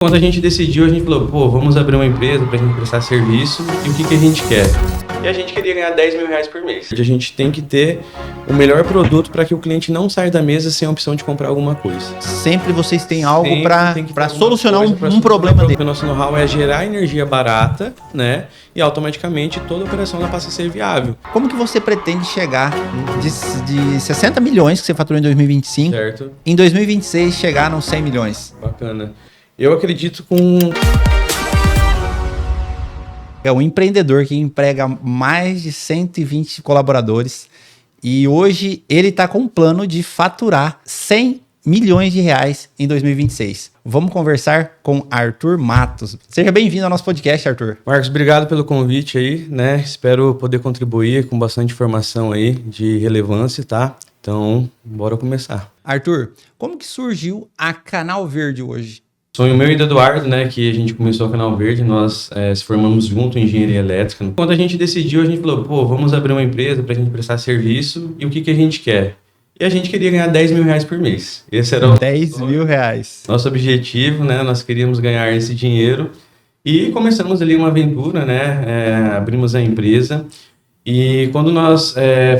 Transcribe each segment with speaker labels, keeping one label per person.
Speaker 1: Quando a gente decidiu, a gente falou, pô, vamos abrir uma empresa pra gente prestar serviço e o que a gente quer? E a gente queria ganhar 10 mil reais por mês. A gente tem que ter o melhor produto para que o cliente não saia da mesa sem a opção de comprar alguma coisa.
Speaker 2: Sempre vocês têm algo para solucionar um problema dele.
Speaker 1: O nosso know-how é gerar energia barata, né? E automaticamente toda a operação ela passa a ser viável.
Speaker 2: Como que você pretende chegar de 60 milhões que você faturou em 2025,
Speaker 1: certo?
Speaker 2: Em 2026 chegar nos 100 milhões?
Speaker 1: Bacana. Eu acredito
Speaker 2: É um empreendedor que emprega mais de 120 colaboradores e hoje ele está com um plano de faturar 100 milhões de reais em 2026. Vamos conversar com Arthur Matos. Seja bem-vindo ao nosso podcast, Arthur.
Speaker 1: Marcos, obrigado pelo convite aí, né? Espero poder contribuir com bastante informação aí de relevância, tá? Então, bora começar.
Speaker 2: Arthur, como que surgiu a Canal Verde hoje?
Speaker 1: Sonho meu e do Eduardo, né, que a gente começou a Canal Verde, nós se formamos junto em engenharia elétrica. Quando a gente decidiu, a gente falou, pô, vamos abrir uma empresa pra gente prestar serviço e o que a gente quer? E a gente queria ganhar 10 mil reais por mês. Esse era
Speaker 2: 10 mil reais.
Speaker 1: Nosso objetivo, né, nós queríamos ganhar esse dinheiro e começamos ali uma aventura, né, abrimos a empresa. E quando nós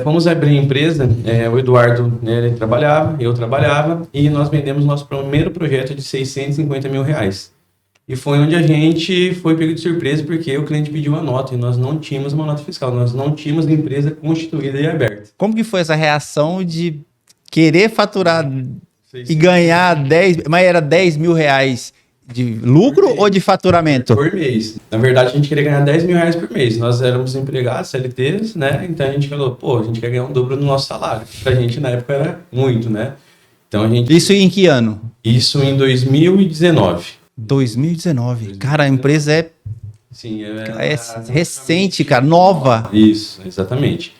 Speaker 1: fomos abrir a empresa, o Eduardo, né, ele trabalhava, eu trabalhava, e nós vendemos nosso primeiro projeto de 650 mil reais. E foi onde a gente foi pego de surpresa, porque o cliente pediu uma nota, e nós não tínhamos uma nota fiscal, nós não tínhamos a empresa constituída e aberta.
Speaker 2: Como que foi essa reação de querer faturar e ganhar 10, mas era 10 mil reais de lucro ou de faturamento?
Speaker 1: Por mês. Na verdade, a gente queria ganhar 10 mil reais por mês. Nós éramos empregados, CLTs, né? Então a gente falou, pô, a gente quer ganhar um dobro do nosso salário. Pra gente, na época, era muito, né? Então a gente...
Speaker 2: Isso em que ano?
Speaker 1: Isso em 2019.
Speaker 2: 2019. Cara, a empresa é...
Speaker 1: Sim,
Speaker 2: é recente, cara, nova.
Speaker 1: Isso, exatamente.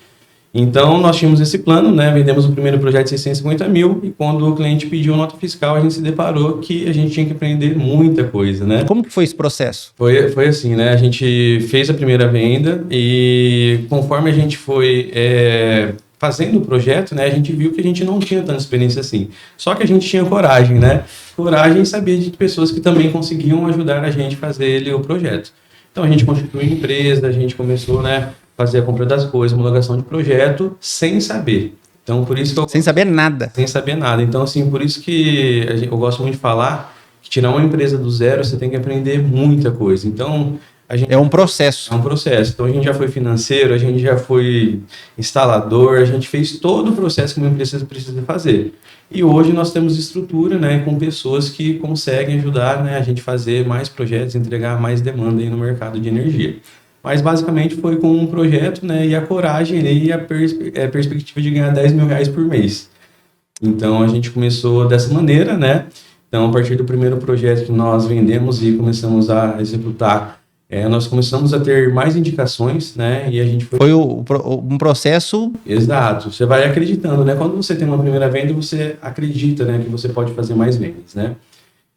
Speaker 1: Então, nós tínhamos esse plano, né? Vendemos o primeiro projeto de 650 mil e quando o cliente pediu a nota fiscal, a gente se deparou que a gente tinha que aprender muita coisa, né?
Speaker 2: Como que foi esse processo?
Speaker 1: Foi assim, né? A gente fez a primeira venda e conforme a gente foi fazendo o projeto, né? A gente viu que a gente não tinha tanta experiência assim. Só que a gente tinha coragem, né? Coragem e sabia de pessoas que também conseguiam ajudar a gente a fazer o projeto. Então, a gente constituiu a empresa, a gente começou, né? Fazer a compra das coisas, homologação de projeto, sem saber. Então, por isso que
Speaker 2: sem saber nada.
Speaker 1: Sem saber nada. Então, assim, por isso que eu gosto muito de falar que tirar uma empresa do zero, você tem que aprender muita coisa. Então,
Speaker 2: é um processo.
Speaker 1: É um processo. Então, a gente já foi financeiro, a gente já foi instalador, a gente fez todo o processo que uma empresa precisa fazer. E hoje nós temos estrutura, né, com pessoas que conseguem ajudar, né, a gente fazer mais projetos, entregar mais demanda aí no mercado de energia. Mas basicamente foi com um projeto, né, e a coragem e a perspectiva de ganhar 10 mil reais por mês. Então a gente começou dessa maneira, né? Então a partir do primeiro projeto que nós vendemos e começamos a executar, nós começamos a ter mais indicações, né? E a gente
Speaker 2: foi um processo.
Speaker 1: Exato. Você vai acreditando, né? Quando você tem uma primeira venda, você acredita, né, que você pode fazer mais vendas, né?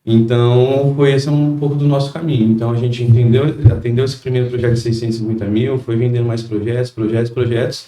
Speaker 1: Então, foi esse um pouco do nosso caminho. Então, a gente atendeu esse primeiro projeto de 650 mil, foi vendendo mais projetos,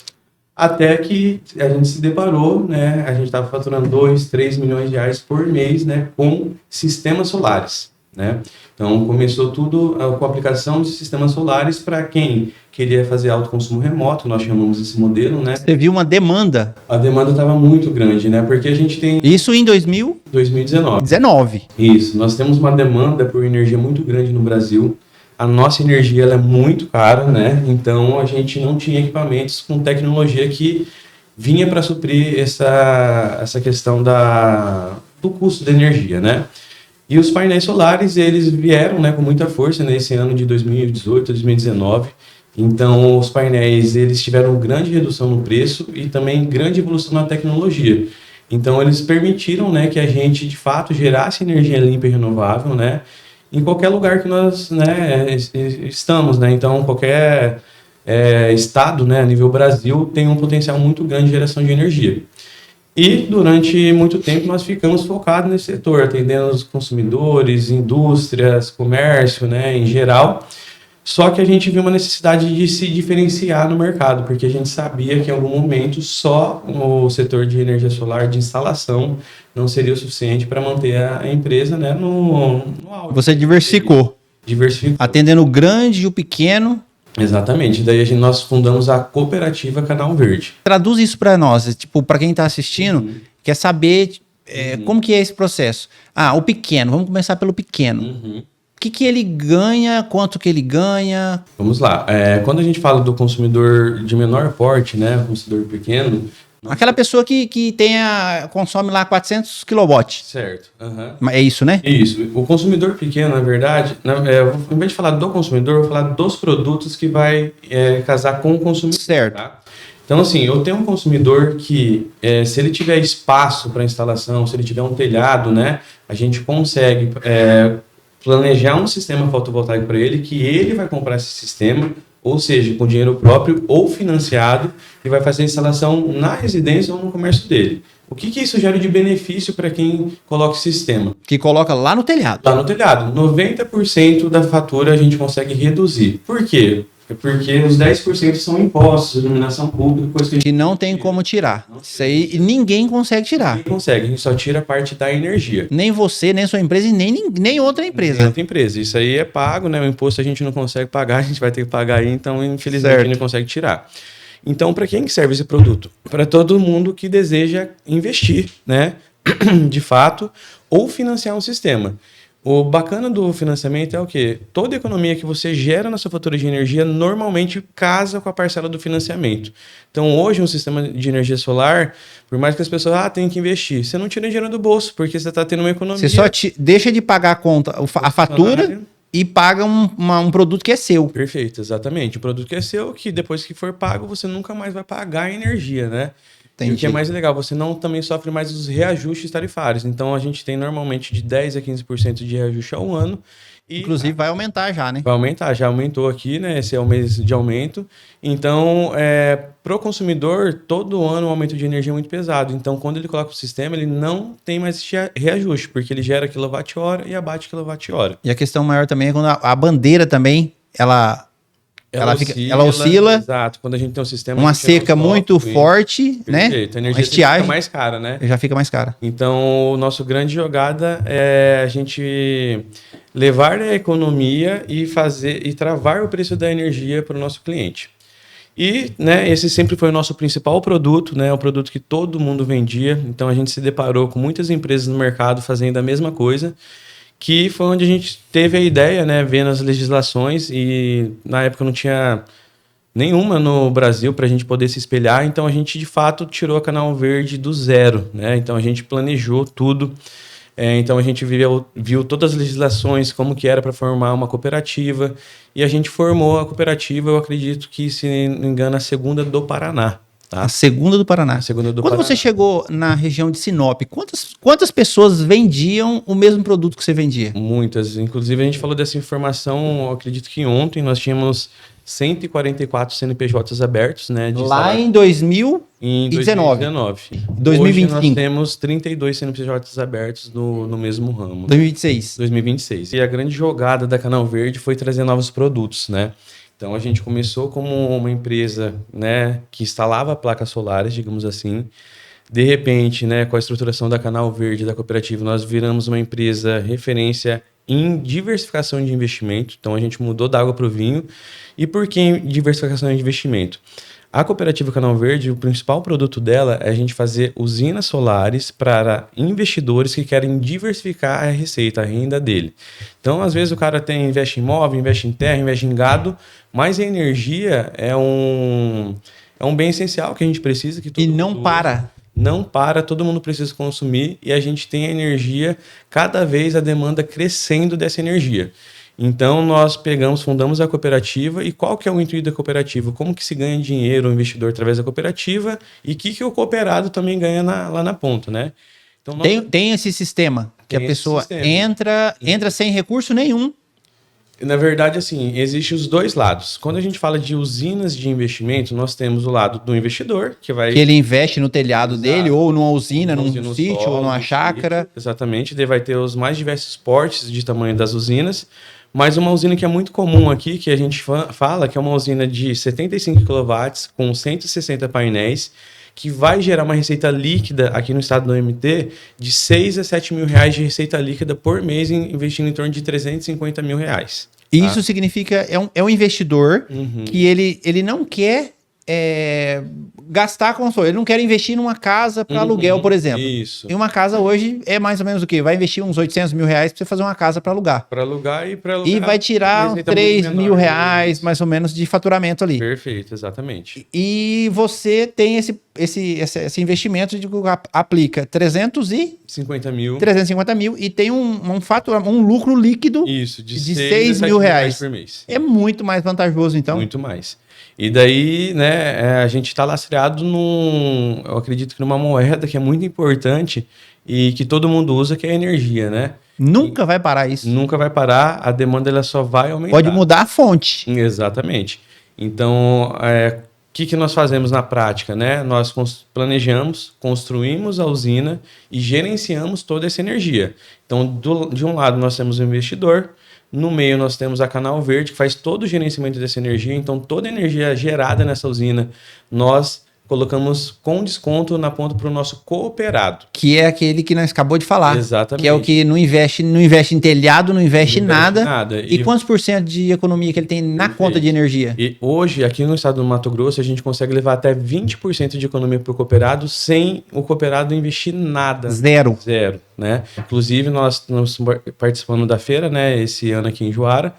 Speaker 1: até que a gente se deparou, né? A gente estava faturando 2, 3 milhões de reais por mês, né? Com sistemas solares, né? Então, começou tudo com a aplicação de sistemas solares para quem queria fazer autoconsumo remoto, nós chamamos esse modelo, né?
Speaker 2: Você viu uma demanda?
Speaker 1: A demanda estava muito grande, né? Porque a gente tem...
Speaker 2: Isso em
Speaker 1: 2019. Isso. Nós temos uma demanda por energia muito grande no Brasil. A nossa energia ela é muito cara, né? Então, a gente não tinha equipamentos com tecnologia que vinha para suprir essa questão do custo da energia, né? E os painéis solares, eles vieram, né, com muita força nesse ano de 2018, 2019. Então, os painéis, eles tiveram grande redução no preço e também grande evolução na tecnologia. Então, eles permitiram, né, que a gente, de fato, gerasse energia limpa e renovável, né, em qualquer lugar que nós, né, estamos, né. Então, qualquer estado, né, a nível Brasil, tem um potencial muito grande de geração de energia. E, durante muito tempo, nós ficamos focados nesse setor, atendendo os consumidores, indústrias, comércio, né, em geral. Só que a gente viu uma necessidade de se diferenciar no mercado, porque a gente sabia que em algum momento só o setor de energia solar de instalação não seria o suficiente para manter a empresa, né, no auge.
Speaker 2: Você diversificou.
Speaker 1: Diversificou.
Speaker 2: Atendendo o grande e o pequeno.
Speaker 1: Exatamente. Daí nós fundamos a cooperativa Canal Verde.
Speaker 2: Traduz isso para nós, tipo, para quem está assistindo, quer saber como que é esse processo. O pequeno, vamos começar pelo pequeno. O que ele ganha, quanto que ele ganha?
Speaker 1: Vamos lá. Quando a gente fala do consumidor de menor porte, né, consumidor pequeno...
Speaker 2: Aquela pessoa que consome lá 400 kW.
Speaker 1: Certo.
Speaker 2: É isso, né?
Speaker 1: Isso. O consumidor pequeno, na verdade, ao invés de falar do consumidor, eu vou falar dos produtos que vai casar com o consumidor.
Speaker 2: Certo.
Speaker 1: Tá? Então, assim, eu tenho um consumidor que, se ele tiver espaço para instalação, se ele tiver um telhado, né, a gente consegue planejar um sistema fotovoltaico para ele, que ele vai comprar esse sistema, ou seja, com dinheiro próprio ou financiado, e vai fazer a instalação na residência ou no comércio dele. O que isso gera de benefício para quem coloca o sistema?
Speaker 2: Que coloca lá no telhado.
Speaker 1: Lá no telhado. 90% da fatura a gente consegue reduzir. Por quê? Porque os 10% são impostos, iluminação pública, coisa
Speaker 2: que não tem como tirar. Isso aí ninguém consegue tirar.
Speaker 1: Ninguém consegue, a gente só tira a parte da energia.
Speaker 2: Nem você, nem sua empresa e nem outra empresa.
Speaker 1: Nem outra empresa. Isso aí é pago, né? O imposto a gente não consegue pagar, a gente vai ter que pagar aí, então infelizmente a gente não consegue tirar. Então, para quem serve esse produto? Para todo mundo que deseja investir, né? De fato, ou financiar um sistema. O bacana do financiamento é o quê? Toda economia que você gera na sua fatura de energia normalmente casa com a parcela do financiamento. Então, hoje, um sistema de energia solar, por mais que as pessoas tenham que investir, você não tira dinheiro do bolso, porque você está tendo uma economia...
Speaker 2: Você só deixa de pagar a conta, a fatura e paga um produto que é seu.
Speaker 1: Perfeito, exatamente. Um produto que é seu, que depois que for pago, você nunca mais vai pagar a energia, né? Entendi. E o que é mais legal, você não também sofre mais os reajustes tarifários. Então, a gente tem normalmente de 10% a 15% de reajuste ao ano. E
Speaker 2: inclusive, vai aumentar já, né?
Speaker 1: Vai aumentar, já aumentou aqui, né? Esse é o mês de aumento. Então, para o consumidor, todo ano o aumento de energia é muito pesado. Então, quando ele coloca o sistema, ele não tem mais reajuste, porque ele gera quilowatt-hora e abate quilowatt-hora.
Speaker 2: E a questão maior também é quando a bandeira também, ela oscila.
Speaker 1: Exato. Quando a gente tem um sistema...
Speaker 2: Uma seca muito forte, né?
Speaker 1: A energia fica mais cara, né?
Speaker 2: Já fica mais cara.
Speaker 1: Então, o nosso grande jogada é a gente levar a economia e travar o preço da energia para o nosso cliente. E, né, esse sempre foi o nosso principal produto, né? O produto que todo mundo vendia. Então, a gente se deparou com muitas empresas no mercado fazendo a mesma coisa, que foi onde a gente teve a ideia, né, vendo as legislações, e na época não tinha nenhuma no Brasil para a gente poder se espelhar, então a gente de fato tirou a Canal Verde do zero, né? Então a gente planejou tudo, então a gente viu todas as legislações, como que era para formar uma cooperativa, e a gente formou a cooperativa, eu acredito que, se não me engano, a segunda do Paraná. Tá?
Speaker 2: A segunda do Paraná. Quando você chegou na região de Sinop, quantas pessoas vendiam o mesmo produto que você vendia?
Speaker 1: Muitas. Inclusive, a gente falou dessa informação, eu acredito que ontem nós tínhamos 144 CNPJs abertos, né?
Speaker 2: Lá em 2019. 2025.
Speaker 1: Hoje nós temos 32 CNPJs abertos no mesmo ramo. 2026. E a grande jogada da Canal Verde foi trazer novos produtos, né? Então, a gente começou como uma empresa, né, que instalava placas solares, digamos assim. De repente, né, com a estruturação da Canal Verde, da cooperativa, nós viramos uma empresa referência em diversificação de investimento. Então, a gente mudou da água para o vinho. E por que diversificação de investimento? A cooperativa Canal Verde, o principal produto dela é a gente fazer usinas solares para investidores que querem diversificar a receita, a renda dele. Então, às vezes, o cara investe em imóvel, investe em terra, investe em gado, mas a energia é um bem essencial que a gente precisa. Que todo
Speaker 2: não para.
Speaker 1: Não para, todo mundo precisa consumir, e a gente tem a energia, cada vez a demanda crescendo dessa energia. Então, nós fundamos a cooperativa. E qual que é o intuito da cooperativa? Como que se ganha dinheiro, o investidor, através da cooperativa, e o que o cooperado também ganha lá na ponta, né? Então,
Speaker 2: tem esse sistema, que a pessoa entra sem recurso nenhum.
Speaker 1: Na verdade, assim, existem os dois lados. Quando a gente fala de usinas de investimento, nós temos o lado do investidor, que vai...
Speaker 2: Que ele investe no telhado dele, ou numa usina, num sítio,
Speaker 1: solo,
Speaker 2: ou numa chácara.
Speaker 1: Sítio, exatamente, ele vai ter os mais diversos portes de tamanho das usinas, mas uma usina que é muito comum aqui, que a gente fala, que é uma usina de 75 kW, com 160 painéis, que vai gerar uma receita líquida aqui no estado do MT de 6 a 7 mil reais de receita líquida por mês, investindo em torno de 350 mil reais.
Speaker 2: Isso significa, é um investidor que ele não quer gastar com ele não quer investir numa casa para aluguel, por exemplo.
Speaker 1: Isso.
Speaker 2: E uma casa hoje é mais ou menos o quê? Vai investir uns 800 mil reais para você fazer uma casa para alugar.
Speaker 1: Para alugar.
Speaker 2: E vai tirar uns 3 mil reais, mais ou menos, de faturamento ali.
Speaker 1: Perfeito, exatamente.
Speaker 2: E você tem esse investimento de que aplica 350 mil e tem um lucro líquido
Speaker 1: de
Speaker 2: 6 mil reais
Speaker 1: por mês.
Speaker 2: É muito mais vantajoso, então.
Speaker 1: Muito mais. E daí, né, a gente está lastreado eu acredito que numa moeda que é muito importante e que todo mundo usa, que é a energia, né?
Speaker 2: Nunca vai parar isso.
Speaker 1: Nunca vai parar, a demanda ela só vai aumentar.
Speaker 2: Pode mudar a fonte.
Speaker 1: Exatamente. Então, o que nós fazemos na prática, né? Nós planejamos, construímos a usina e gerenciamos toda essa energia. Então, de um lado, nós temos o investidor. No meio, nós temos a Canal Verde, que faz todo o gerenciamento dessa energia. Então, toda a energia gerada nessa usina, nós colocamos com desconto na ponta para o nosso cooperado. Que
Speaker 2: é aquele que nós acabou de falar.
Speaker 1: Exatamente.
Speaker 2: Que é o que não investe em telhado, não investe em nada. E quantos por cento de economia que ele tem na conta de energia?
Speaker 1: E hoje, aqui no estado do Mato Grosso, a gente consegue levar até 20% de economia para o cooperado sem o cooperado investir nada.
Speaker 2: Zero,
Speaker 1: né? Inclusive, nós participamos da feira, né, esse ano aqui em Juara,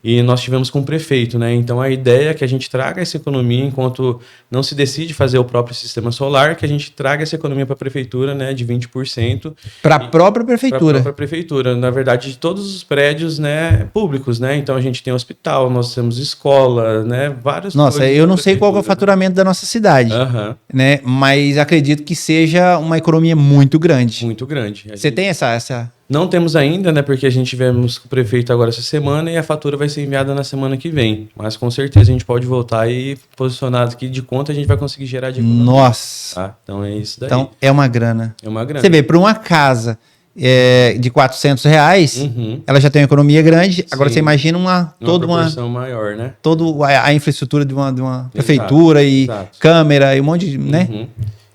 Speaker 1: e nós tivemos com o prefeito, né? Então a ideia é que a gente traga essa economia, enquanto não se decide fazer o próprio sistema solar, que a gente traga essa economia para a prefeitura, né, de 20%.
Speaker 2: Para a própria prefeitura. Para
Speaker 1: a própria prefeitura, na verdade, de todos os prédios, né, públicos, né? Então a gente tem hospital, nós temos escola, né, várias
Speaker 2: coisas. Nossa, eu não sei qual é o faturamento da nossa cidade, né? Mas acredito que seja uma economia muito grande.
Speaker 1: Muito grande.
Speaker 2: Você tem essa...
Speaker 1: Não temos ainda, né? Porque a gente tivemos com o prefeito agora essa semana e a fatura vai ser enviada na semana que vem. Mas com certeza a gente pode voltar e posicionar aqui de conta a gente vai conseguir gerar de economia.
Speaker 2: Nossa!
Speaker 1: Tá? Então é isso daí.
Speaker 2: Então é uma grana.
Speaker 1: É uma grana.
Speaker 2: Você vê, para uma casa de 400 reais, ela já tem uma economia grande. Agora você imagina toda uma proporção
Speaker 1: maior, né?
Speaker 2: Toda a infraestrutura de uma prefeitura e câmera e um monte de, né?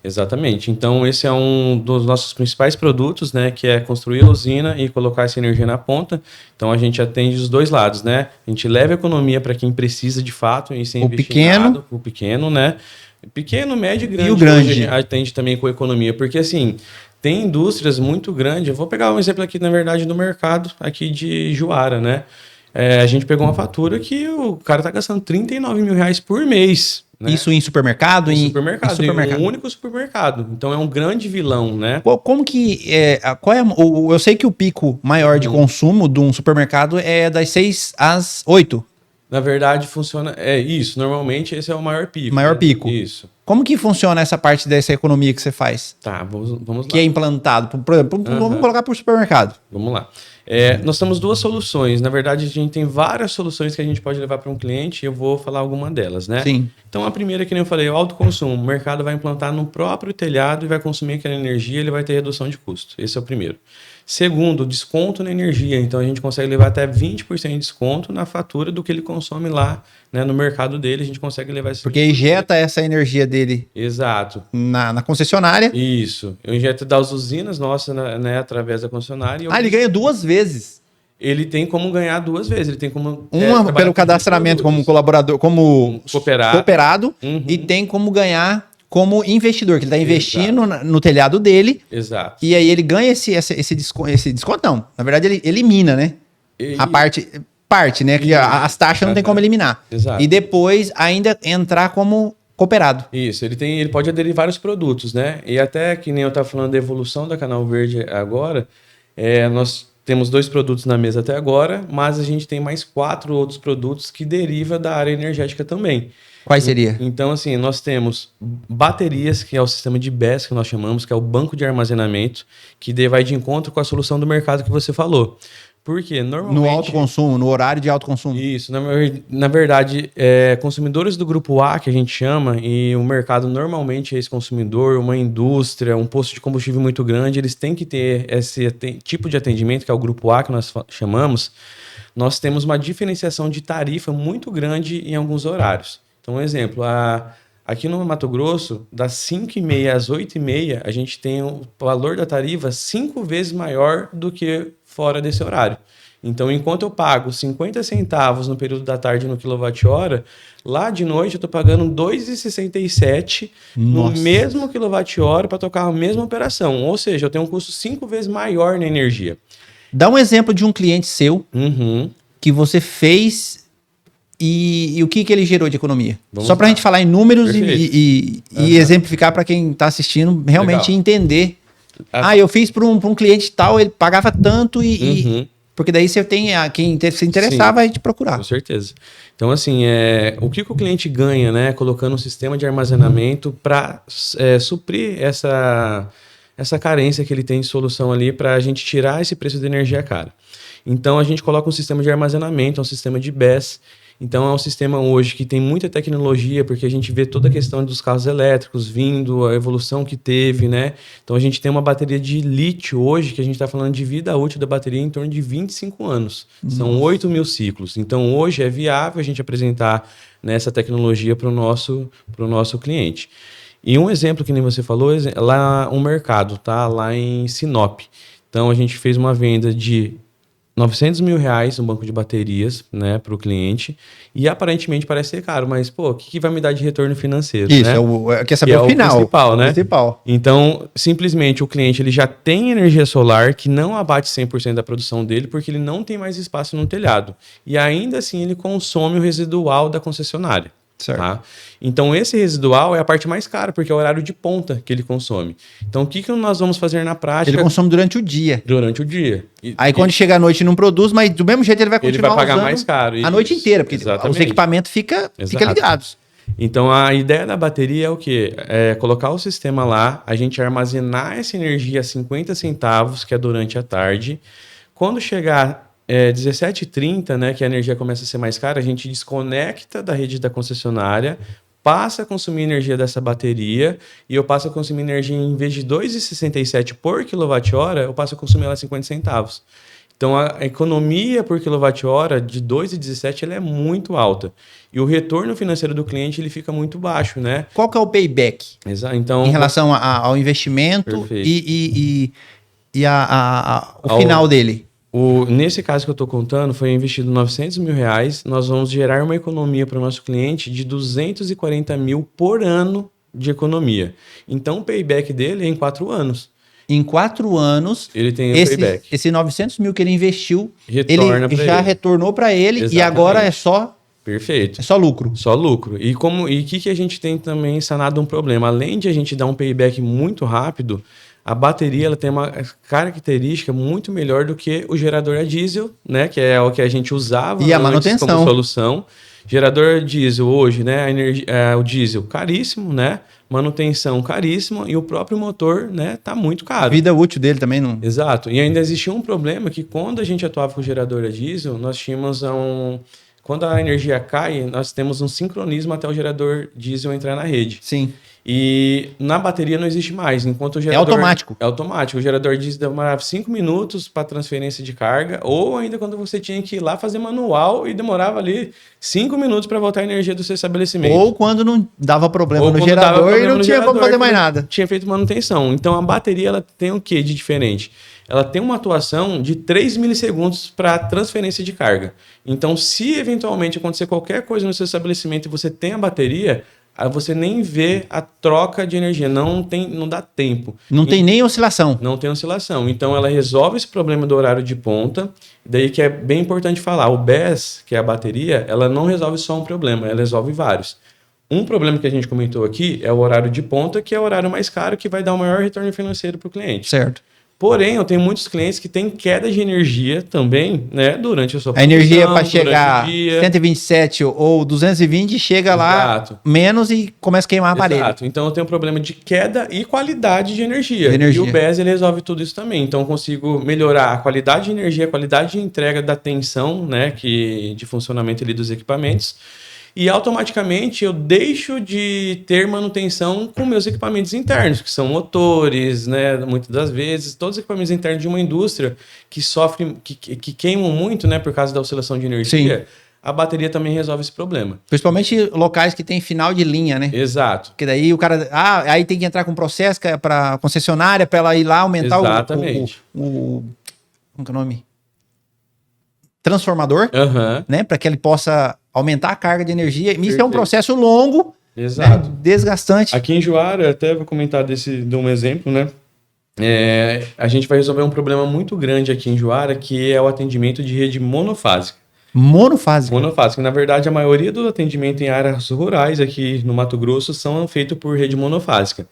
Speaker 1: Exatamente. Então, esse é um dos nossos principais produtos, né? Que é construir a usina e colocar essa energia na ponta. Então, a gente atende os dois lados, né? A gente leva a economia para quem precisa de fato e sem investir nada. O pequeno, né? Pequeno, médio e grande.
Speaker 2: E o grande.
Speaker 1: A gente atende também com economia. Porque, assim, tem indústrias muito grandes. Eu vou pegar um exemplo aqui, na verdade, do mercado aqui de Juara, né? A gente pegou uma fatura que o cara tá gastando 39 mil reais por mês. Né?
Speaker 2: Isso em supermercado?
Speaker 1: Em supermercado. Em um único supermercado. Então é um grande vilão, né?
Speaker 2: Como que... eu sei que o pico maior de consumo de um supermercado é das 6 às 8.
Speaker 1: Na verdade, funciona... isso. Normalmente, esse é o maior pico.
Speaker 2: Maior pico.
Speaker 1: Isso.
Speaker 2: Como que funciona essa parte dessa economia que você faz?
Speaker 1: Tá, vamos lá.
Speaker 2: Que é implantado. Por exemplo, vamos colocar por supermercado.
Speaker 1: Vamos lá. Nós temos duas soluções. Na verdade, a gente tem várias soluções que a gente pode levar para um cliente e eu vou falar alguma delas, né?
Speaker 2: Sim.
Speaker 1: Então, a primeira, que nem eu falei, o autoconsumo. O mercado vai implantar no próprio telhado e vai consumir aquela energia, ele vai ter redução de custo. Esse é o primeiro. Segundo, desconto na energia. Então, a gente consegue levar até 20% de desconto na fatura do que ele consome lá, né, no mercado dele. A gente consegue levar esse...
Speaker 2: Porque injeta essa energia dele...
Speaker 1: Exato.
Speaker 2: Na concessionária.
Speaker 1: Isso. Eu injeto das usinas nossas, né, através da concessionária.
Speaker 2: Ele ganha 2 vezes.
Speaker 1: Ele tem como ganhar 2 vezes. Ele tem como...
Speaker 2: Uma pelo cadastramento como colaborador, como cooperado e tem como ganhar... como investidor, que ele está investindo no telhado dele.
Speaker 1: Exato.
Speaker 2: E aí ele ganha esse desconto, não. Na verdade, ele elimina, né? A parte, né? Que as taxas não tem como eliminar.
Speaker 1: Exato.
Speaker 2: E depois ainda entrar como cooperado.
Speaker 1: Isso, ele pode aderir vários produtos, né? E até que nem eu estava falando da evolução da Canal Verde agora, nós temos 2 produtos na mesa até agora, mas a gente tem mais 4 outros produtos que derivam da área energética também.
Speaker 2: Quais seria?
Speaker 1: Então, assim, nós temos baterias, que é o sistema de BESS que nós chamamos, que é o banco de armazenamento, que vai de encontro com a solução do mercado que você falou. Porque normalmente...
Speaker 2: No alto consumo, no horário de alto consumo.
Speaker 1: Isso, na verdade, consumidores do grupo A, que a gente chama, e o mercado normalmente é esse consumidor, uma indústria, um posto de combustível muito grande, eles têm que ter esse tipo de atendimento, que é o grupo A, que nós chamamos. Nós temos uma diferenciação de tarifa muito grande em alguns horários. Então, um exemplo, aqui no Mato Grosso, das 5h30 às 8h30, a gente tem o valor da tarifa 5 vezes maior do que fora desse horário. Então, enquanto eu pago 50 centavos no período da tarde no quilowatt-hora, lá de noite eu estou pagando R$ 2,67 no mesmo quilowatt-hora para tocar a mesma operação. Ou seja, eu tenho um custo 5 vezes maior na energia.
Speaker 2: Dá um exemplo de um cliente seu que você fez e o que ele gerou de economia. Só para a gente falar em números e exemplificar para quem está assistindo realmente entender. Eu fiz para um cliente tal, ele pagava tanto porque daí você tem quem se interessar vai te procurar.
Speaker 1: Com certeza. Então, assim, o que o cliente ganha, né, colocando um sistema de armazenamento para suprir essa carência que ele tem de solução ali para a gente tirar esse preço de energia cara. Então, a gente coloca um sistema de armazenamento, um sistema de BESS. Então, é um sistema hoje que tem muita tecnologia, porque a gente vê toda a questão dos carros elétricos vindo, a evolução que teve, né? Então, a gente tem uma bateria de lítio hoje, que a gente está falando de vida útil da bateria em torno de 25 anos. São 8.000 ciclos. Então, hoje é viável a gente apresentar essa tecnologia para o nosso cliente. E um exemplo que nem você falou, lá um mercado, tá? Lá em Sinop. Então, a gente fez uma venda de R$900 mil no banco de baterias, né, para o cliente, e aparentemente parece ser caro, mas, o que vai me dar de retorno financeiro?
Speaker 2: Isso,
Speaker 1: né?
Speaker 2: Quer saber o final.
Speaker 1: Principal, né?
Speaker 2: Principal.
Speaker 1: Então, simplesmente o cliente ele já tem energia solar que não abate 100% da produção dele, porque ele não tem mais espaço no telhado. E ainda assim ele consome o residual da concessionária.
Speaker 2: Certo.
Speaker 1: Tá? Então, esse residual é a parte mais cara, porque é o horário de ponta que ele consome. Então, o que nós vamos fazer na prática?
Speaker 2: Ele consome durante o dia.
Speaker 1: Durante o dia.
Speaker 2: Aí, quando chega à noite, não produz, mas do mesmo jeito ele vai continuar
Speaker 1: usando. Ele vai pagar
Speaker 2: usando
Speaker 1: mais caro.
Speaker 2: a noite inteira, porque os equipamentos ficam ligados.
Speaker 1: Então, a ideia da bateria é o quê? É colocar o sistema lá, a gente armazenar essa energia a 50 centavos, que é durante a tarde. Quando chegar 17h30, né, que a energia começa a ser mais cara, a gente desconecta da rede da concessionária, passa a consumir energia dessa bateria e eu passo a consumir energia em vez de R$ 2,67 por quilowatt-hora, eu passo a consumir ela 50 centavos. Então, a economia por quilowatt-hora de 2,17 ela é muito alta. E o retorno financeiro do cliente ele fica muito baixo, né?
Speaker 2: Qual que é o payback?
Speaker 1: Exato. Então,
Speaker 2: em relação ao investimento e o final dele?
Speaker 1: Nesse caso que eu estou contando, foi investido R$900 mil. Nós vamos gerar uma economia para o nosso cliente de 240 mil por ano de economia. Então, o payback dele é em 4 anos.
Speaker 2: Em 4 anos,
Speaker 1: ele tem o payback.
Speaker 2: Esse 900 mil que ele investiu,
Speaker 1: ele
Speaker 2: já retornou para ele. Exatamente. E agora é só...
Speaker 1: Perfeito.
Speaker 2: É só lucro.
Speaker 1: Só lucro. E o que a gente tem também sanado um problema? Além de a gente dar um payback muito rápido, a bateria ela tem uma característica muito melhor do que o gerador a diesel, né? Que é o que a gente usava
Speaker 2: e a manutenção
Speaker 1: como solução. Gerador diesel hoje, né? O diesel caríssimo, né? Manutenção caríssima e o próprio motor, né? Tá muito caro.
Speaker 2: A vida útil dele também não.
Speaker 1: Exato. E ainda existia um problema que quando a gente atuava com o gerador a diesel, nós tínhamos quando a energia cai, nós temos um sincronismo até o gerador diesel entrar na rede.
Speaker 2: Sim.
Speaker 1: E na bateria não existe mais. Enquanto o gerador,
Speaker 2: é automático.
Speaker 1: É automático. O gerador diesel demorava 5 minutos para transferência de carga, ou ainda quando você tinha que ir lá fazer manual e demorava ali 5 minutos para voltar a energia do seu estabelecimento.
Speaker 2: Ou quando não dava problema no gerador e não tinha como fazer mais nada.
Speaker 1: Tinha feito manutenção. Então a bateria ela tem o que de diferente? Ela tem uma atuação de 3 milissegundos para transferência de carga. Então, se eventualmente acontecer qualquer coisa no seu estabelecimento e você tem a bateria, aí você nem vê a troca de energia, não dá tempo.
Speaker 2: Não tem nem oscilação.
Speaker 1: Não tem oscilação. Então, ela resolve esse problema do horário de ponta. Daí que é bem importante falar, o BESS, que é a bateria, ela não resolve só um problema, ela resolve vários. Um problema que a gente comentou aqui é o horário de ponta, que é o horário mais caro, que vai dar o maior retorno financeiro para o cliente.
Speaker 2: Certo.
Speaker 1: Porém, eu tenho muitos clientes que têm queda de energia também, né, durante a sua
Speaker 2: produção. A energia para chegar 127 ou 220 chega lá menos e começa a queimar a aparelho.
Speaker 1: Exato. Então eu tenho um problema de queda e qualidade de energia. E o BESS ele resolve tudo isso também. Então eu consigo melhorar a qualidade de energia, a qualidade de entrega da tensão, né, de funcionamento ali dos equipamentos. E automaticamente eu deixo de ter manutenção com meus equipamentos internos, que são motores, né? Muitas das vezes, todos os equipamentos internos de uma indústria que sofrem, que queimam muito, né? Por causa da oscilação de energia. Sim. A bateria também resolve esse problema.
Speaker 2: Principalmente locais que tem final de linha, né?
Speaker 1: Exato.
Speaker 2: Porque daí o cara... aí tem que entrar com processo para concessionária, para ela ir lá aumentar
Speaker 1: Exatamente.
Speaker 2: Como que é o nome? Transformador, né? Para que ele possa aumentar a carga de energia. Isso é um processo longo,
Speaker 1: exato,
Speaker 2: né? Desgastante.
Speaker 1: Aqui em Juara, até vou comentar de um exemplo, né? A gente vai resolver um problema muito grande aqui em Juara, que é o atendimento de rede monofásica.
Speaker 2: Monofásica?
Speaker 1: Monofásica. Na verdade, a maioria do atendimento em áreas rurais aqui no Mato Grosso são feitos por rede monofásica.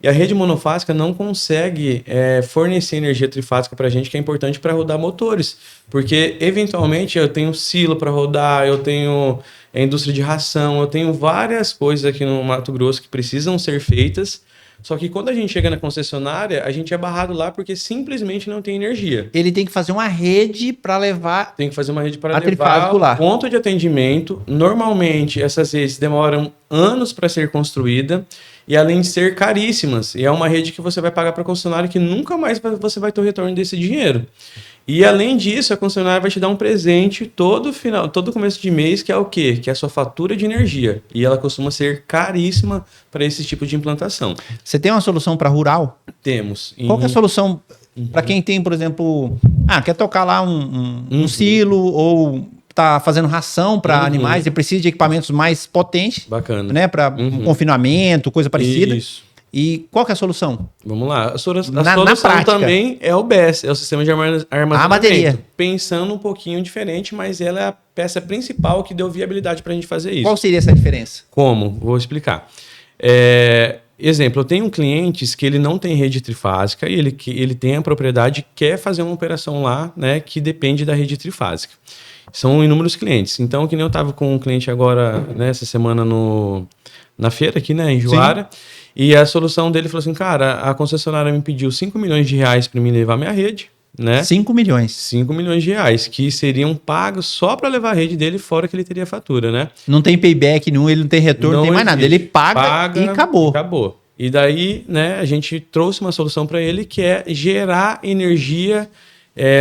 Speaker 1: E a rede monofásica não consegue fornecer energia trifásica para a gente, que é importante para rodar motores. Porque, eventualmente, eu tenho silo para rodar, eu tenho indústria de ração, eu tenho várias coisas aqui no Mato Grosso que precisam ser feitas. Só que quando a gente chega na concessionária, a gente é barrado lá porque simplesmente não tem energia.
Speaker 2: Ele tem que fazer uma rede para levar...
Speaker 1: Tem que fazer uma rede para levar o ponto de atendimento. Normalmente, essas redes demoram anos para ser construída. E além de ser caríssimas, e é uma rede que você vai pagar para a concessionária que nunca mais você vai ter o retorno desse dinheiro. E além disso, a concessionária vai te dar um presente todo começo de mês, que é o quê? Que é a sua fatura de energia. E ela costuma ser caríssima para esse tipo de implantação.
Speaker 2: Você tem uma solução para rural?
Speaker 1: Temos.
Speaker 2: Qual que é a solução para quem tem, por exemplo, quer tocar lá um silo ou... tá fazendo ração para animais e precisa de equipamentos mais potentes.
Speaker 1: Bacana.
Speaker 2: Né? Para um confinamento, coisa parecida.
Speaker 1: Isso.
Speaker 2: E qual que é a solução?
Speaker 1: Vamos lá. A solução também é o BESS, é o sistema de armazenamento.
Speaker 2: A bateria.
Speaker 1: Pensando um pouquinho diferente, mas ela é a peça principal que deu viabilidade para a gente fazer isso.
Speaker 2: Qual seria essa diferença?
Speaker 1: Como? Vou explicar. Exemplo, eu tenho clientes que ele não tem rede trifásica e ele tem a propriedade e quer fazer uma operação lá, né, que depende da rede trifásica. São inúmeros clientes. Então, que nem eu estava com um cliente agora, né, essa semana na feira aqui, né, em Juara. Sim. E a solução dele falou assim, cara, a concessionária me pediu 5 milhões de reais para mim levar minha rede, né?
Speaker 2: 5 milhões?
Speaker 1: 5 milhões de reais, que seriam pagos só para levar a rede dele, fora que ele teria fatura, né?
Speaker 2: Não tem payback nenhum, ele não tem retorno, não tem mais nada. Ele paga e acabou.
Speaker 1: Acabou. E daí, né, a gente trouxe uma solução para ele que é gerar energia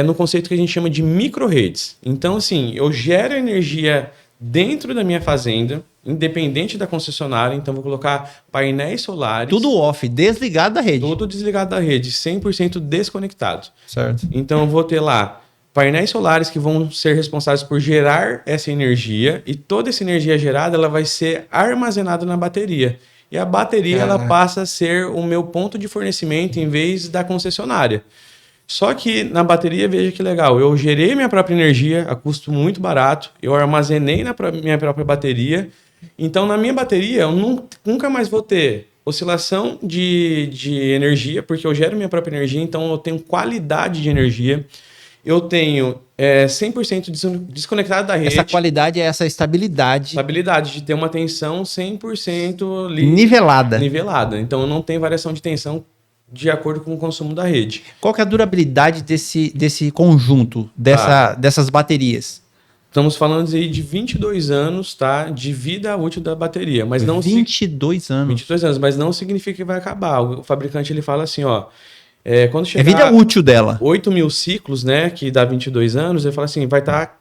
Speaker 1: no conceito que a gente chama de micro-redes. Então, assim, eu gero energia dentro da minha fazenda, independente da concessionária. Então, vou colocar painéis solares.
Speaker 2: Tudo off, desligado da rede.
Speaker 1: Tudo desligado da rede, 100% desconectado.
Speaker 2: Certo.
Speaker 1: Então, eu vou ter lá painéis solares que vão ser responsáveis por gerar essa energia e toda essa energia gerada ela vai ser armazenada na bateria. E a bateria ela passa a ser o meu ponto de fornecimento em vez da concessionária. Só que na bateria, veja que legal, eu gerei minha própria energia a custo muito barato, eu armazenei na minha própria bateria. Então, na minha bateria, eu nunca mais vou ter oscilação de energia, porque eu gero minha própria energia, então eu tenho qualidade de energia. Eu tenho 100% desconectado da rede.
Speaker 2: Essa qualidade é essa estabilidade.
Speaker 1: Estabilidade, de ter uma tensão 100% nivelada. Então, eu não tenho variação de tensão de acordo com o consumo da rede.
Speaker 2: Qual que é a durabilidade desse conjunto, dessas baterias?
Speaker 1: Estamos falando aí de 22 anos, tá? De vida útil da bateria. Mas não
Speaker 2: 22 anos.
Speaker 1: 22 anos, mas não significa que vai acabar. O fabricante ele fala assim, ó. Quando chegar
Speaker 2: vida útil dela.
Speaker 1: 8.000 ciclos, né? Que dá 22 anos, ele fala assim, vai estar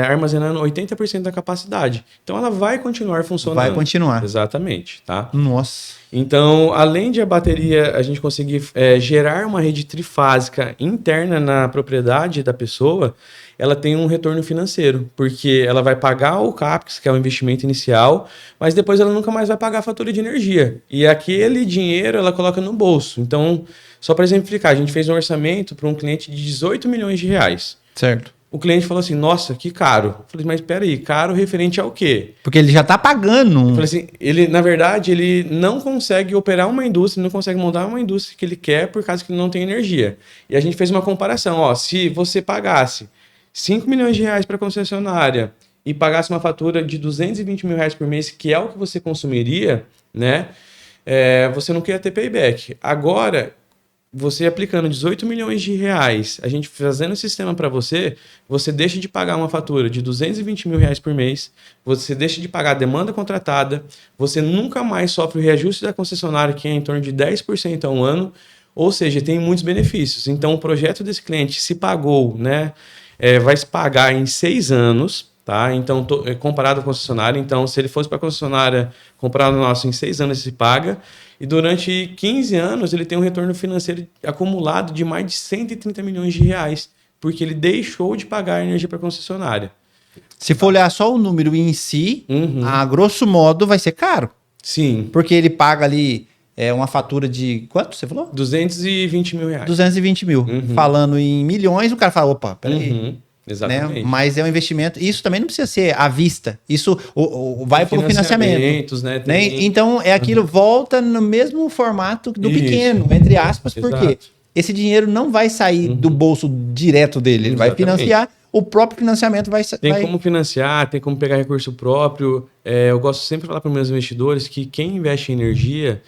Speaker 1: armazenando 80% da capacidade. Então ela vai continuar funcionando.
Speaker 2: Vai continuar.
Speaker 1: Exatamente, tá?
Speaker 2: Nossa.
Speaker 1: Então, além de a bateria, a gente conseguir gerar uma rede trifásica interna na propriedade da pessoa, ela tem um retorno financeiro, porque ela vai pagar o CAPEX, que é o investimento inicial, mas depois ela nunca mais vai pagar a fatura de energia. E aquele dinheiro ela coloca no bolso. Então, só para exemplificar, a gente fez um orçamento para um cliente de 18 milhões de reais.
Speaker 2: Certo.
Speaker 1: O cliente falou assim, nossa, que caro. Eu falei, mas peraí, caro referente ao quê?
Speaker 2: Porque ele já está pagando.
Speaker 1: Eu falei assim, na verdade, ele não consegue operar uma indústria, não consegue montar uma indústria que ele quer por causa que ele não tem energia. E a gente fez uma comparação, ó, se você pagasse 5 milhões de reais para a concessionária e pagasse uma fatura de 220 mil reais por mês, que é o que você consumiria, né? Você não queria ter payback. Agora, você aplicando 18 milhões de reais, a gente fazendo o sistema para você, você deixa de pagar uma fatura de 220 mil reais por mês, você deixa de pagar a demanda contratada, você nunca mais sofre o reajuste da concessionária, que é em torno de 10% ao ano, ou seja, tem muitos benefícios. Então, o projeto desse cliente se pagou, né? Vai se pagar em 6 anos, tá? Então, comparado à concessionária, então, se ele fosse para a concessionária comprar o nosso em 6 anos, ele se paga. E durante 15 anos, ele tem um retorno financeiro acumulado de mais de 130 milhões de reais, porque ele deixou de pagar a energia para a concessionária.
Speaker 2: Se for olhar só o número em si, a grosso modo vai ser caro.
Speaker 1: Sim.
Speaker 2: Porque ele paga ali uma fatura de... Quanto você falou?
Speaker 1: 220 mil reais.
Speaker 2: 220 mil. Falando em milhões, o cara fala, opa, peraí.
Speaker 1: Exatamente.
Speaker 2: Né? Mas é um investimento. Isso também não precisa ser à vista. Isso vai para o financiamento.
Speaker 1: Né?
Speaker 2: Então, aquilo volta no mesmo formato do pequeno, entre aspas, porque esse dinheiro não vai sair do bolso direto dele. Ele vai financiar, o próprio financiamento vai...
Speaker 1: Tem como financiar, tem como pegar recurso próprio. Eu gosto sempre de falar para os meus investidores que quem investe em energia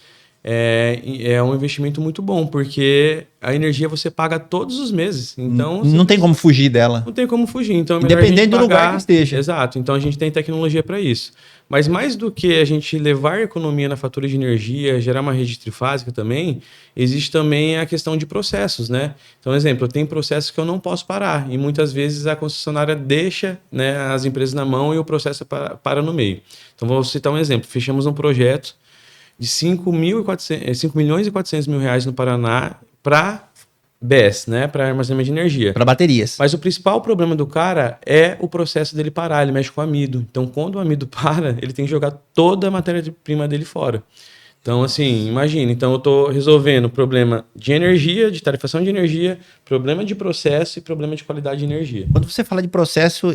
Speaker 1: é um investimento muito bom, porque a energia você paga todos os meses. Então
Speaker 2: não tem como fugir dela.
Speaker 1: Não tem como fugir. Então,
Speaker 2: independente do lugar que esteja.
Speaker 1: Exato. Então a gente tem tecnologia para isso. Mas mais do que a gente levar economia na fatura de energia, gerar uma rede trifásica também, existe também a questão de processos, né? Então, exemplo, tem processos que eu não posso parar. E muitas vezes a concessionária deixa, né, as empresas na mão e o processo para no meio. Então, vou citar um exemplo. Fechamos um projeto de 5 milhões e 400 mil reais no Paraná para BES, né? Para armazenamento de energia.
Speaker 2: Para baterias.
Speaker 1: Mas o principal problema do cara é o processo dele parar, ele mexe com amido. Então, quando o amido para, ele tem que jogar toda a matéria-prima dele fora. Então, assim, imagina. Então, eu estou resolvendo problema de energia, de tarifação de energia, problema de processo e problema de qualidade de energia.
Speaker 2: Quando você fala de processo,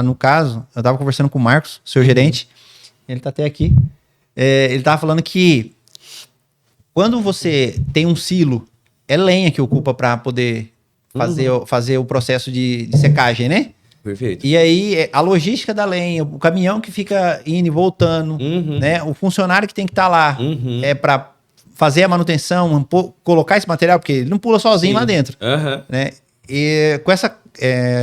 Speaker 2: no caso, eu estava conversando com o Marcos, seu gerente, ele está até aqui. Ele estava falando que quando você tem um silo, é lenha que ocupa para poder fazer o processo de secagem, né?
Speaker 1: Perfeito.
Speaker 2: E aí, a logística da lenha, o caminhão que fica indo e voltando, né? O funcionário que tem que estar lá para fazer a manutenção, colocar esse material, porque ele não pula sozinho lá dentro. Né? E com essa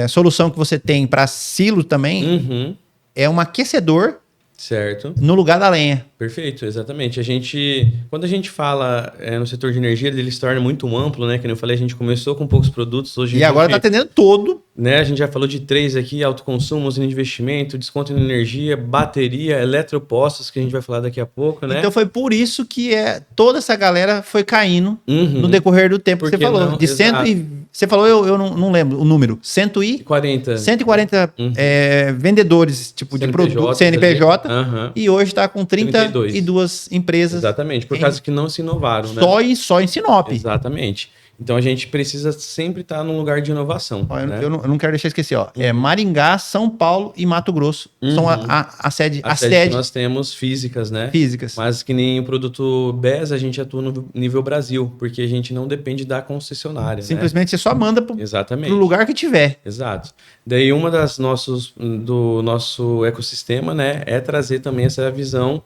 Speaker 2: solução que você tem para silo também, é um aquecedor.
Speaker 1: Certo.
Speaker 2: No lugar da lenha.
Speaker 1: Perfeito, exatamente. Quando a gente fala no setor de energia, ele se torna muito amplo, né? Como eu falei, a gente começou com poucos produtos. Hoje
Speaker 2: agora está atendendo todo.
Speaker 1: Né? A gente já falou de 3 aqui: autoconsumo, usina de investimento, desconto em energia, bateria, eletropostos, que a gente vai falar daqui a pouco, né?
Speaker 2: Então foi por isso que toda essa galera foi caindo no decorrer do tempo que você falou. Você falou, eu não lembro o número. 140 vendedores, tipo, de produto, CNPJ, e hoje está com 32 empresas.
Speaker 1: Exatamente, por causa que não se inovaram, né?
Speaker 2: Só em Sinop.
Speaker 1: Exatamente. Então a gente precisa sempre estar num lugar de inovação.
Speaker 2: Né? Eu não quero deixar esquecer, ó. Maringá, São Paulo e Mato Grosso são a sede.
Speaker 1: A sede que nós temos físicas, né?
Speaker 2: Físicas.
Speaker 1: Mas que nem o produto BES, a gente atua no nível Brasil, porque a gente não depende da concessionária.
Speaker 2: Simplesmente você só manda pro lugar que tiver.
Speaker 1: Exato. Daí uma do nosso ecossistema, né, é trazer também essa visão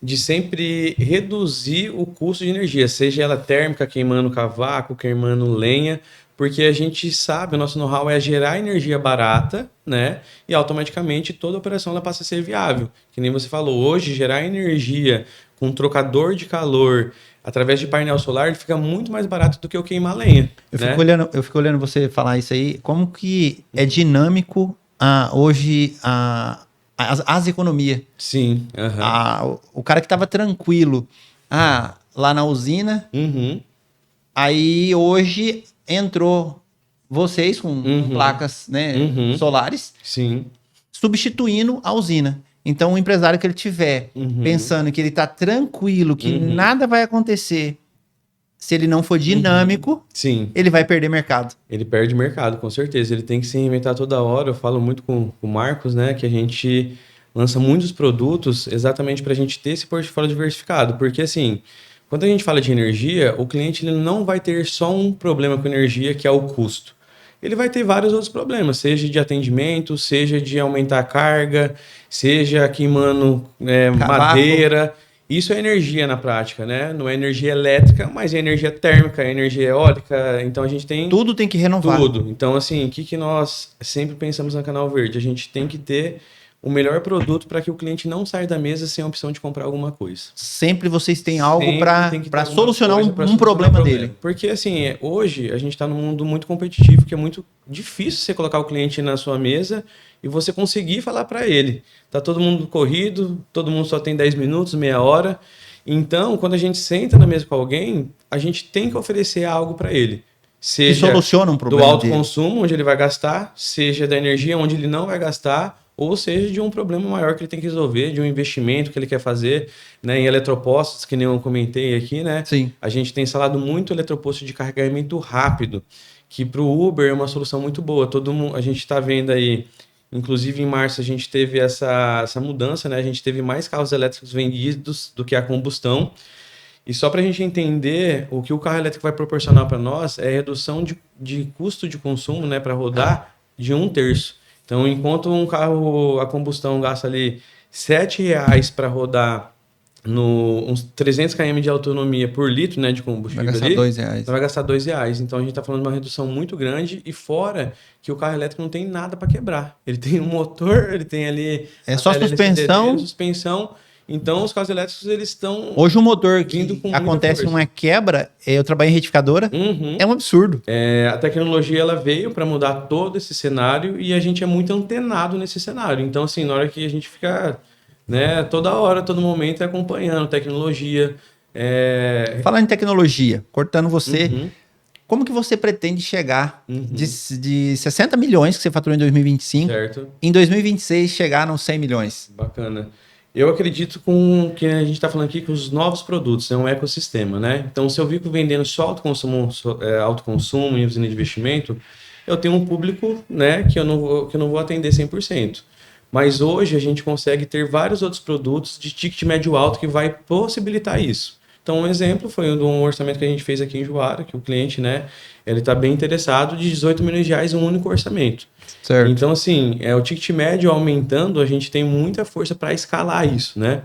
Speaker 1: de sempre reduzir o custo de energia, seja ela térmica, queimando cavaco, queimando lenha, porque a gente sabe, o nosso know-how é gerar energia barata, né? E automaticamente toda a operação ela passa a ser viável. Que nem você falou, hoje gerar energia com um trocador de calor através de painel solar, ele fica muito mais barato do que eu queimar lenha.
Speaker 2: Eu fico olhando você falar isso aí, como que é dinâmico hoje as economias.
Speaker 1: Sim.
Speaker 2: O cara que estava tranquilo lá na usina, aí hoje entrou vocês com placas, né, solares, substituindo a usina. Então, o empresário que ele tiver pensando que ele está tranquilo, que nada vai acontecer, se ele não for dinâmico,
Speaker 1: sim,
Speaker 2: ele vai perder mercado.
Speaker 1: Ele perde mercado, com certeza. Ele tem que se reinventar toda hora. Eu falo muito com o Marcos, né, que a gente lança muitos produtos exatamente para a gente ter esse portfólio diversificado. Porque, assim, quando a gente fala de energia, o cliente ele não vai ter só um problema com energia, que é o custo. Ele vai ter vários outros problemas, seja de atendimento, seja de aumentar a carga, seja queimando madeira. Isso é energia na prática, né? Não é energia elétrica, mas é energia térmica, é energia eólica. Então a gente tem...
Speaker 2: Tudo tem que renovar.
Speaker 1: Tudo. Então, assim, o que nós sempre pensamos na Canal Verde? A gente tem que ter o melhor produto para que o cliente não saia da mesa sem a opção de comprar alguma coisa.
Speaker 2: Sempre vocês têm algo para solucionar um problema dele.
Speaker 1: Porque, assim, hoje a gente está num mundo muito competitivo, que é muito difícil você colocar o cliente na sua mesa e você conseguir falar para ele. Tá todo mundo corrido, todo mundo só tem 10 minutos, meia hora. Então, quando a gente senta na mesa com alguém, a gente tem que oferecer algo para ele. Seja
Speaker 2: soluciona um problema
Speaker 1: do alto consumo, onde ele vai gastar, seja da energia, onde ele não vai gastar, ou seja, de um problema maior que ele tem que resolver, de um investimento que ele quer fazer, né, em eletropostos, que nem eu comentei aqui, né?
Speaker 2: Sim.
Speaker 1: A gente tem instalado muito eletroposto de carregamento rápido, que para o Uber é uma solução muito boa. Todo mundo, a gente está vendo aí, inclusive em março a gente teve essa mudança, né? A gente teve mais carros elétricos vendidos do que a combustão. E só para a gente entender, o que o carro elétrico vai proporcionar para nós é redução de custo de consumo, né, para rodar de 1/3. Então, enquanto um carro a combustão gasta ali R$ 7,00 para rodar uns 300 km de autonomia por litro, né, de combustível,
Speaker 2: vai gastar R$2.
Speaker 1: Vai gastar R$2. Então, a gente está falando de uma redução muito grande e fora que o carro elétrico não tem nada para quebrar. Ele tem um motor, ele tem ali...
Speaker 2: É só suspensão.
Speaker 1: Suspensão. Então, os carros elétricos, eles estão...
Speaker 2: Hoje o motor que acontece uma quebra, eu trabalho em retificadora, é um absurdo.
Speaker 1: A tecnologia, ela veio para mudar todo esse cenário e a gente é muito antenado nesse cenário. Então, assim, na hora que a gente fica, né, toda hora, todo momento, acompanhando tecnologia...
Speaker 2: Falando em tecnologia, cortando você... Como que você pretende chegar de 60 milhões que você faturou em 2025,
Speaker 1: certo,
Speaker 2: em 2026 chegar nos 100 milhões?
Speaker 1: Bacana. Eu acredito com que a gente está falando aqui com os novos produtos, é um ecossistema, né? Então, se eu fico vendendo só autoconsumo em usina de investimento, eu tenho um público, né, que eu não vou atender 100%. Mas hoje a gente consegue ter vários outros produtos de ticket médio alto que vai possibilitar isso. Então, um exemplo foi um orçamento que a gente fez aqui em Juara, que o cliente, né, ele está bem interessado, de R$18 milhões um único orçamento.
Speaker 2: Certo.
Speaker 1: Então, assim, o ticket médio aumentando, a gente tem muita força para escalar isso, né?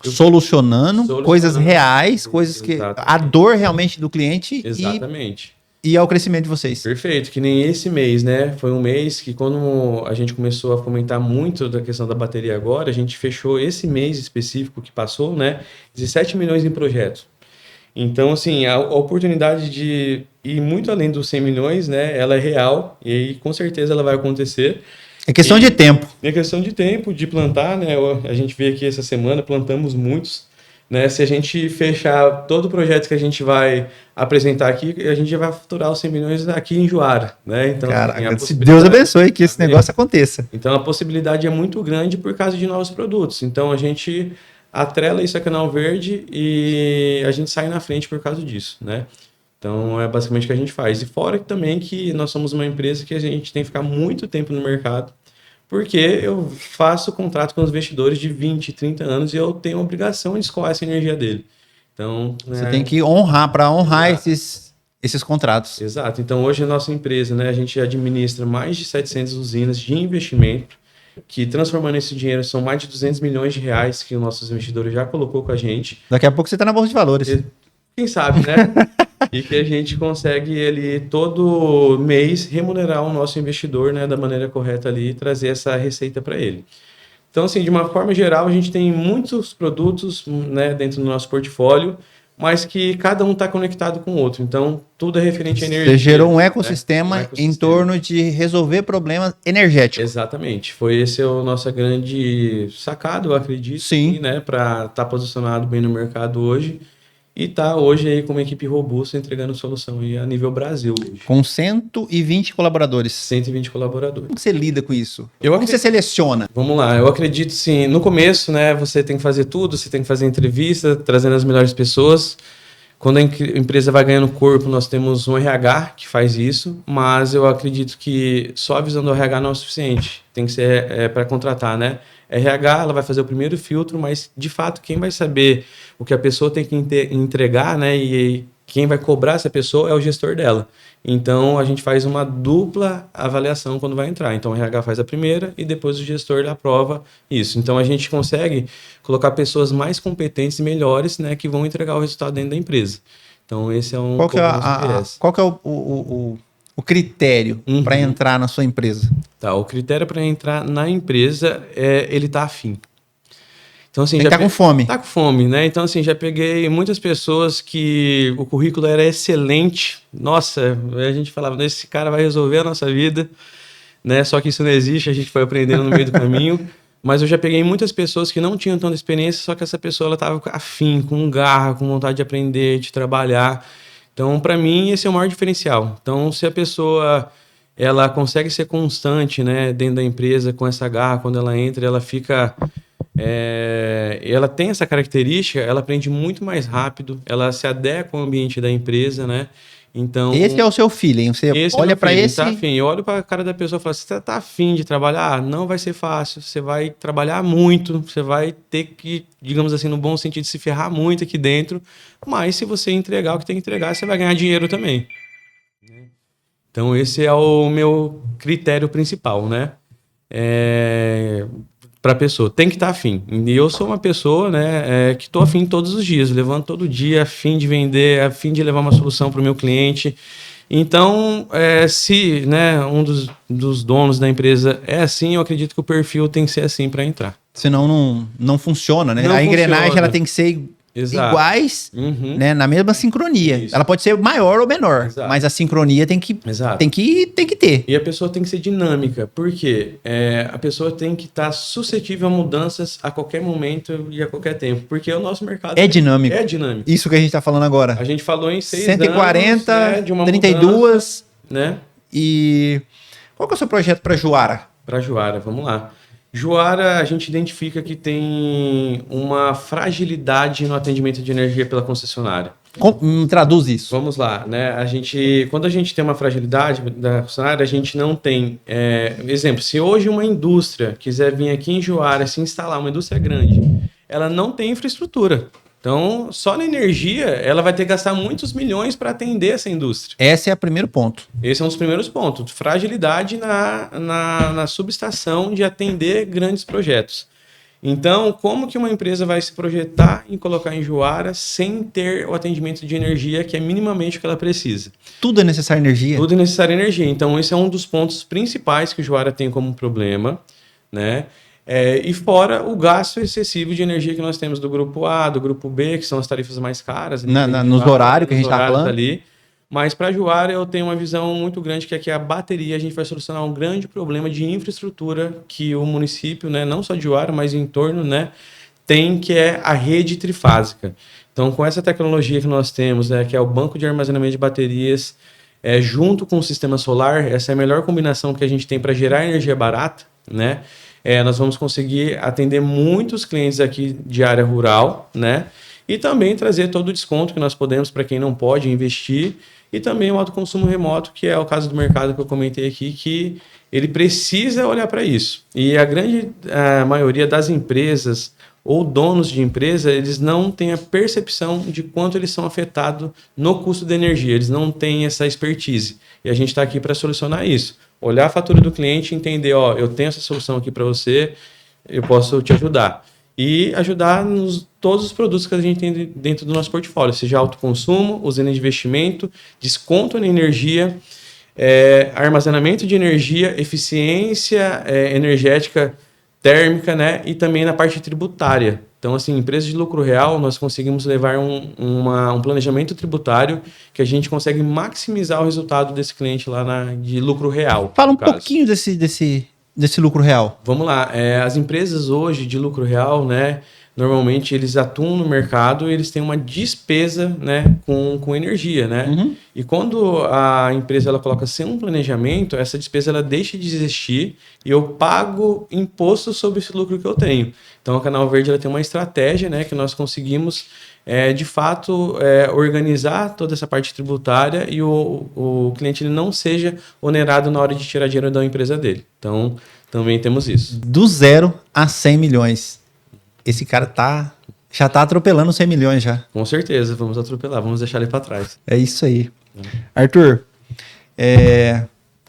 Speaker 2: Solucionando coisas reais, coisas que... A dor realmente do cliente.
Speaker 1: Exatamente.
Speaker 2: E ao crescimento de vocês.
Speaker 1: Perfeito, que nem esse mês, né? Foi um mês que quando a gente começou a fomentar muito da questão da bateria agora, a gente fechou esse mês específico que passou, né? 17 milhões em projetos. Então, assim, a oportunidade de ir muito além dos 100 milhões, né? Ela é real e aí, com certeza ela vai acontecer.
Speaker 2: É questão de tempo.
Speaker 1: É questão de tempo, de plantar, né? A gente veio aqui essa semana, plantamos muitos. Né? Se a gente fechar todo o projeto que a gente vai apresentar aqui, a gente já vai faturar os 100 milhões aqui em Juara. Né? Então,
Speaker 2: caraca, se Deus abençoe que esse negócio aconteça.
Speaker 1: Então, a possibilidade é muito grande por causa de novos produtos. Então, a gente atrela isso a Canal Verde e a gente sai na frente por causa disso. Né? Então, é basicamente o que a gente faz. E fora também que nós somos uma empresa que a gente tem que ficar muito tempo no mercado, porque eu faço contrato com os investidores de 20, 30 anos e eu tenho a obrigação de escoar essa energia dele. Então,
Speaker 2: você tem que honrar, para honrar esses contratos.
Speaker 1: Exato. Então, hoje a nossa empresa, né, a gente administra mais de 700 usinas de investimento, que transformando esse dinheiro são mais de 200 milhões de reais que os nossos investidores já colocou com a gente.
Speaker 2: Daqui a pouco você está na Bolsa de Valores.
Speaker 1: Quem sabe, né? E que a gente consegue ele todo mês remunerar o nosso investidor, né, da maneira correta ali e trazer essa receita para ele. Então, assim, de uma forma geral, a gente tem muitos produtos, né, dentro do nosso portfólio, mas que cada um está conectado com o outro. Então, tudo é referente à energia. Você
Speaker 2: gerou um ecossistema, né? Em torno de resolver problemas energéticos.
Speaker 1: Exatamente. Foi esse o nosso grande sacado, eu acredito.
Speaker 2: Sim.
Speaker 1: Né, para estar posicionado bem no mercado hoje. E tá hoje aí com uma equipe robusta entregando solução aí a nível Brasil. Hoje.
Speaker 2: Com 120 colaboradores.
Speaker 1: 120 colaboradores.
Speaker 2: Como você lida com isso? Como você seleciona?
Speaker 1: Vamos lá, eu acredito sim. No começo, né, você tem que fazer tudo, você tem que fazer entrevista, trazendo as melhores pessoas. Quando a empresa vai ganhando corpo, nós temos um RH que faz isso, mas eu acredito que só a visão do RH não é o suficiente. Tem que ser para contratar, né? RH, ela vai fazer o primeiro filtro, mas, de fato, quem vai saber o que a pessoa tem que entregar, né? E quem vai cobrar essa pessoa é o gestor dela. Então, a gente faz uma dupla avaliação quando vai entrar. Então, o RH faz a primeira e depois o gestor aprova isso. Então, a gente consegue colocar pessoas mais competentes e melhores, né, que vão entregar o resultado dentro da empresa. Então, esse é um...
Speaker 2: Qual que é o critério para entrar na sua empresa?
Speaker 1: Tá, o critério para entrar na empresa é ele estar afim. Então, assim,
Speaker 2: ele tá com fome.
Speaker 1: Tá com fome, né? Então, assim, já peguei muitas pessoas que o currículo era excelente. Nossa, a gente falava, esse cara vai resolver a nossa vida, né? Só que isso não existe, a gente foi aprendendo no meio do caminho. Mas eu já peguei muitas pessoas que não tinham tanta experiência, só que essa pessoa ela estava afim, com garra, com vontade de aprender, de trabalhar. Então, para mim, esse é o maior diferencial. Então, se a pessoa ela consegue ser constante, né, dentro da empresa, com essa garra, quando ela entra, ela fica... ela tem essa característica, ela aprende muito mais rápido, ela se adequa ao ambiente da empresa, né? Então,
Speaker 2: esse é o seu feeling, você olha para esse...
Speaker 1: Tá afim. Eu olho para a cara da pessoa e falo, você tá afim de trabalhar? Não vai ser fácil, você vai trabalhar muito, você vai ter que, digamos assim, no bom sentido, se ferrar muito aqui dentro, mas se você entregar o que tem que entregar, você vai ganhar dinheiro também. Então, esse é o meu critério principal, né? Para a pessoa, tem que estar afim. E eu sou uma pessoa, né, que estou afim todos os dias, levanto todo dia, afim de vender, afim de levar uma solução para o meu cliente. Então, se, né, um dos donos da empresa é assim, eu acredito que o perfil tem que ser assim para entrar.
Speaker 2: Senão não funciona, né?
Speaker 1: Não
Speaker 2: a engrenagem
Speaker 1: funciona.
Speaker 2: Ela tem que ser iguais, né, na mesma sincronia.
Speaker 1: Isso.
Speaker 2: Ela pode ser maior ou menor, mas a sincronia tem que ter.
Speaker 1: E a pessoa tem que ser dinâmica, porque a pessoa tem que estar suscetível a mudanças a qualquer momento e a qualquer tempo, porque o nosso mercado
Speaker 2: é dinâmico.
Speaker 1: É dinâmico.
Speaker 2: Isso que a gente está falando agora.
Speaker 1: A gente falou em
Speaker 2: 140,
Speaker 1: anos, né, de uma
Speaker 2: 32,
Speaker 1: mudança, né?
Speaker 2: E qual que é o seu projeto para Juara?
Speaker 1: Para Juara, vamos lá. Juara, a gente identifica que tem uma fragilidade no atendimento de energia pela concessionária.
Speaker 2: Traduz isso.
Speaker 1: Vamos lá, né? Quando a gente tem uma fragilidade da concessionária, a gente não tem... exemplo, se hoje uma indústria quiser vir aqui em Juara se instalar, uma indústria grande, ela não tem infraestrutura. Então, só na energia, ela vai ter que gastar muitos milhões para atender essa indústria.
Speaker 2: Esse é o primeiro ponto.
Speaker 1: Esse é um dos primeiros pontos. Fragilidade na subestação de atender grandes projetos. Então, como que uma empresa vai se projetar em colocar em Juara sem ter o atendimento de energia, que é minimamente o que ela precisa?
Speaker 2: Tudo é necessário energia?
Speaker 1: Tudo é necessário energia. Então, esse é um dos pontos principais que o Juara tem como problema, né? E fora o gasto excessivo de energia que nós temos do grupo A, do grupo B, que são as tarifas mais caras.
Speaker 2: Nos horários que a gente está falando.
Speaker 1: Ali. Mas para Juara eu tenho uma visão muito grande que aqui a bateria a gente vai solucionar um grande problema de infraestrutura que o município, né, não só de Juara, mas em torno, né, tem, que é a rede trifásica. Então, com essa tecnologia que nós temos, né, que é o banco de armazenamento de baterias, junto com o sistema solar, essa é a melhor combinação que a gente tem para gerar energia barata, né? Nós vamos conseguir atender muitos clientes aqui de área rural, né? E também trazer todo o desconto que nós podemos para quem não pode investir, e também o autoconsumo remoto, que é o caso do mercado que eu comentei aqui, que ele precisa olhar para isso. E a grande maioria das empresas ou donos de empresa, eles não têm a percepção de quanto eles são afetados no custo da energia, eles não têm essa expertise. E a gente está aqui para solucionar isso. Olhar a fatura do cliente e entender, eu tenho essa solução aqui para você, eu posso te ajudar. E ajudar todos os produtos que a gente tem dentro do nosso portfólio, seja autoconsumo, usina de investimento, desconto na energia, armazenamento de energia, eficiência energética térmica, né? E também na parte tributária. Então, assim, empresas de lucro real, nós conseguimos levar um planejamento tributário que a gente consegue maximizar o resultado desse cliente lá de lucro real.
Speaker 2: Fala um pouquinho desse lucro real.
Speaker 1: Vamos lá. As empresas hoje de lucro real, né? normalmente eles atuam no mercado e eles têm uma despesa, né, com energia, né?
Speaker 2: Uhum.
Speaker 1: E quando a empresa ela coloca sem um planejamento, essa despesa ela deixa de existir e eu pago imposto sobre esse lucro que eu tenho. Então a Canal Verde ela tem uma estratégia, né, que nós conseguimos de fato organizar toda essa parte tributária e o cliente ele não seja onerado na hora de tirar dinheiro da empresa dele. Então também temos isso.
Speaker 2: Do 0 a 100 milhões. Esse cara já tá atropelando 100 milhões já.
Speaker 1: Com certeza, vamos atropelar, vamos deixar ele para trás.
Speaker 2: É isso aí. Arthur,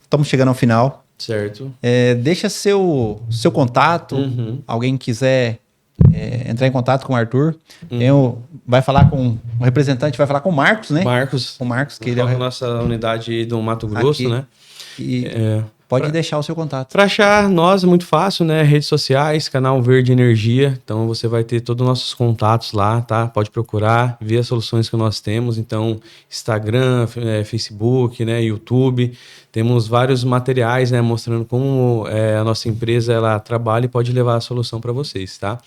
Speaker 2: estamos chegando ao final.
Speaker 1: Certo.
Speaker 2: Deixa seu contato, alguém quiser entrar em contato com o Arthur. Vai falar com o representante, vai falar com o Marcos, né?
Speaker 1: Marcos.
Speaker 2: O Marcos, que
Speaker 1: ele é a nossa unidade do Mato Grosso, aqui, né?
Speaker 2: E pode deixar o seu contato.
Speaker 1: Para achar nós é muito fácil, né? Redes sociais, Canal Verde Energia. Então você vai ter todos os nossos contatos lá, tá? Pode procurar, ver as soluções que nós temos. Então, Instagram, Facebook, né? YouTube. Temos vários materiais, né? Mostrando como a nossa empresa ela trabalha e pode levar a solução para vocês, tá?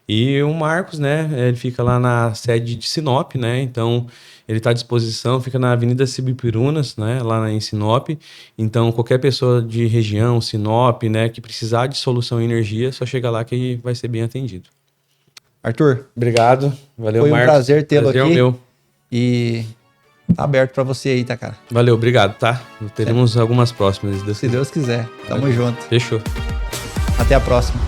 Speaker 1: E o Marcos, né? Ele fica lá na sede de Sinop, né? Então ele está à disposição, fica na Avenida Cibipirunas, né? Lá em Sinop. Então qualquer pessoa de região, Sinop, né? Que precisar de solução em energia, só chega lá que vai ser bem atendido.
Speaker 2: Arthur,
Speaker 1: obrigado. Valeu,
Speaker 2: foi
Speaker 1: Marcos.
Speaker 2: Um prazer tê-lo aqui.
Speaker 1: É meu.
Speaker 2: E tá aberto para você aí, tá, cara?
Speaker 1: Valeu, obrigado, tá? Teremos algumas próximas.
Speaker 2: Se Deus quiser. Tamo junto.
Speaker 1: Fechou.
Speaker 2: Até a próxima.